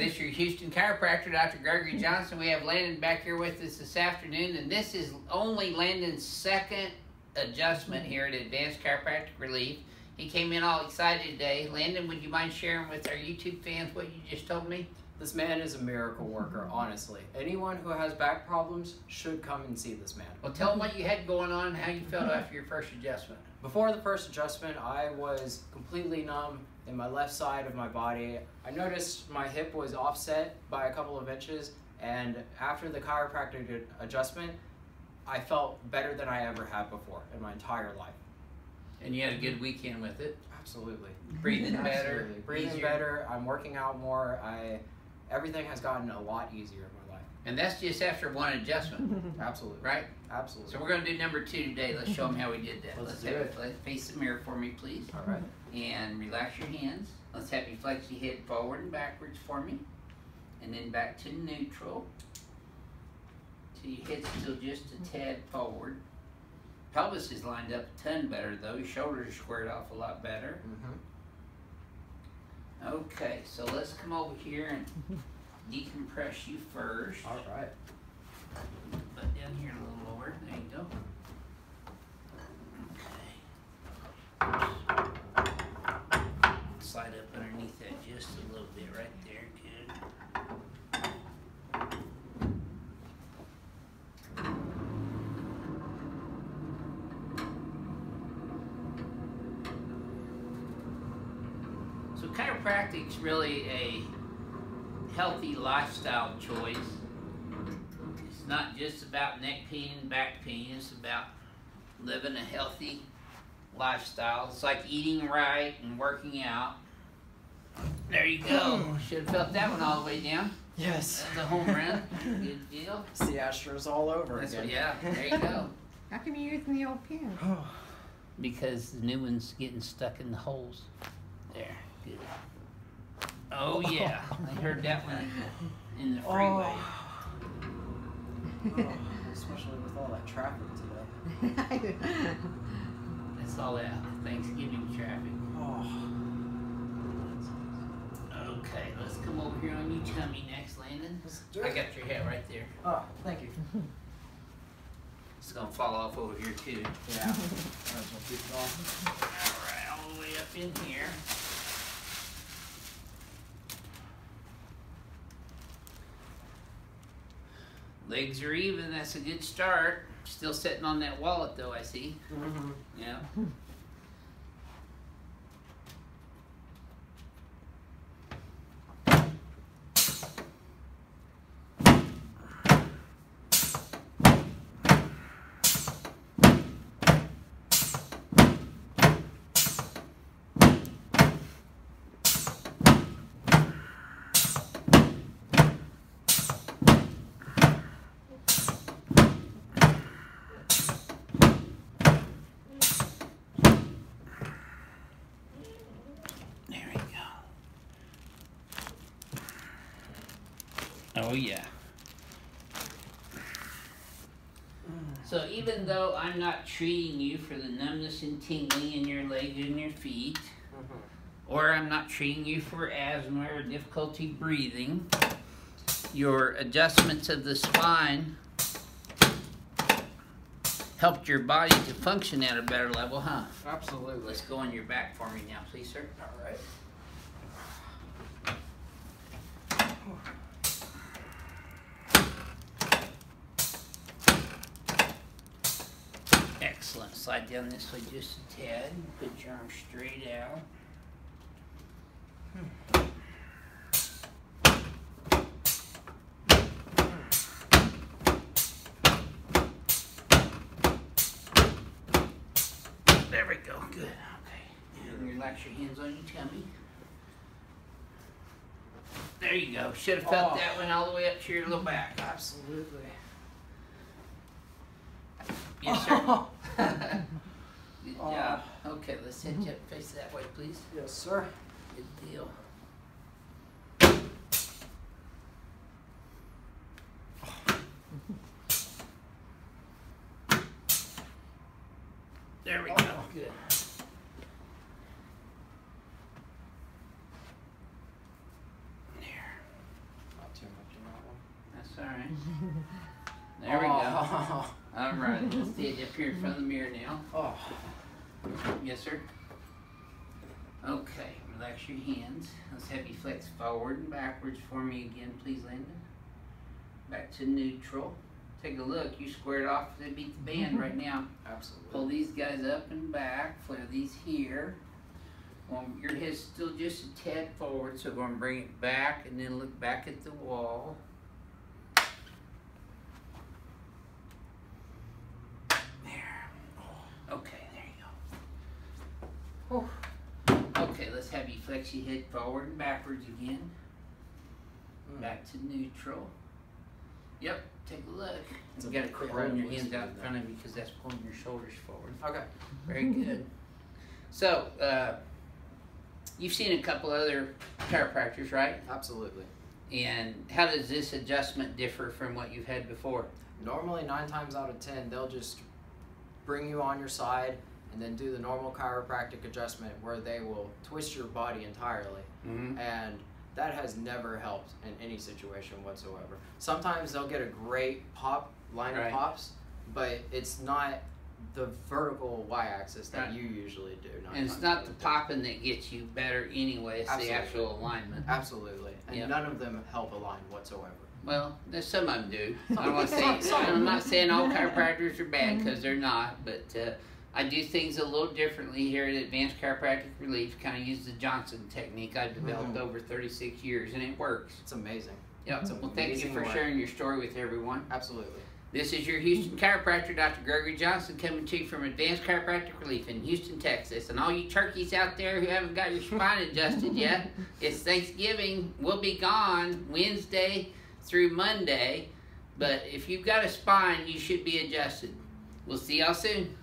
this is your Houston chiropractor, Dr. Gregory Johnson. We have Landon back here with us this afternoon, and this is only Landon's second adjustment here at Advanced Chiropractic Relief. He came in all excited today. Landon, would you mind sharing with our YouTube fans what you just told me? This man is a miracle worker, honestly. Anyone who has back problems should come and see this man. Well, tell them what you had going on and how you felt after your first adjustment. Before the first adjustment, I was completely numb in my left side of my body. I noticed my hip was offset by a couple of inches, and after the chiropractic adjustment, I felt better than I ever have before in my entire life. And you had a good weekend with it? Absolutely. Breathing better? Absolutely. Breathing easier. better, I'm working out more, everything has gotten a lot easier in my life. And that's just after one adjustment. Absolutely. Right? Absolutely. So we're going to do number 2 today. Let's show them how we did that. Let's Let's do have it. you face the mirror for me, please. All right. And relax your hands. Let's have you flex your head forward and backwards for me. And then back to neutral. So your head's still just a tad forward. Pelvis is lined up a ton better though. Your shoulders are squared off a lot better. Okay, so let's come over here and decompress you first. All right. Put down here a little lower. There you go. Okay. Slide up underneath that just a little bit right there. Good. So chiropractic's really a healthy lifestyle choice. It's not just about neck pain and back pain. It's about living a healthy lifestyle. It's like eating right and working out. There you go. Should have felt that one all the way down. Yes. That's a home run. Good deal. It's the Astros all over That's again. what, yeah, there you go. How come you're using the old pen? Because the new one's getting stuck in the holes. There, good. Oh yeah, I heard that one in the freeway. Oh, especially with all that traffic today. That's all that Thanksgiving traffic. Oh. Okay, let's come over here on your tummy next, Landon. Let's do I it. got your head right there. Oh, thank you. It's gonna fall off over here too. Yeah. Might as well keep it on. Alright, all the way up in here. Legs are even, that's a good start. Still sitting on that wallet though, I see. Yeah. Oh yeah. So even though I'm not treating you for the numbness and tingling in your legs and your feet, or I'm not treating you for asthma or difficulty breathing, your adjustments of the spine helped your body to function at a better level, huh? Absolutely. Let's go on your back for me now, please, sir. All right. Excellent. Slide down this way just a tad. Put your arm straight out. There we go. Good. Okay. And relax your hands on your tummy. There you go. Should have felt that one all the way up to your low back. Absolutely. Yes, sir. Good job. Okay, let's set you up face that way, please. Yes, sir. Good deal. There we go. Good. There. right. There we go. All right, let's stand up here in front of the mirror now. Oh. Yes, sir. Okay, relax your hands. Let's have you flex forward and backwards for me again, please, Linda. Back to neutral. Take a look. You squared off to beat the band right now. Absolutely. Pull these guys up and back. Flare these here. Your head's still just a tad forward, so we're going to bring it back and then look back at the wall. There. Okay, there you go. Okay, let's have you flex your head forward and backwards again. Back to neutral. Yep, take a look. You got to quit holding your hands out in front of you because that's pulling your shoulders forward. Okay. Very good. So, you've seen a couple other chiropractors, right? Absolutely. And how does this adjustment differ from what you've had before? Normally, 9 times out of 10, they'll just bring you on your side and then do the normal chiropractic adjustment where they will twist your body entirely. Mm-hmm. And that has never helped in any situation whatsoever. Sometimes they'll get a great line of pops, but it's not the vertical y-axis that you usually do. And it's not the popping that gets you better anyway, it's the actual alignment. Absolutely. And none of them help align whatsoever. Well, there's some of them do. I don't want to say, I'm not saying all chiropractors are bad, because they're not, but I do things a little differently here at Advanced Chiropractic Relief. Kind of use the Johnson technique I've developed over 36 years, and it works. It's amazing. Yeah. Well, thank you for sharing your story with everyone. Absolutely. This is your Houston chiropractor, Dr. Gregory Johnson, coming to you from Advanced Chiropractic Relief in Houston, Texas. And all you turkeys out there who haven't got your spine adjusted yet, it's Thanksgiving. We'll be gone Wednesday through Monday. But if you've got a spine, you should be adjusted. We'll see y'all soon.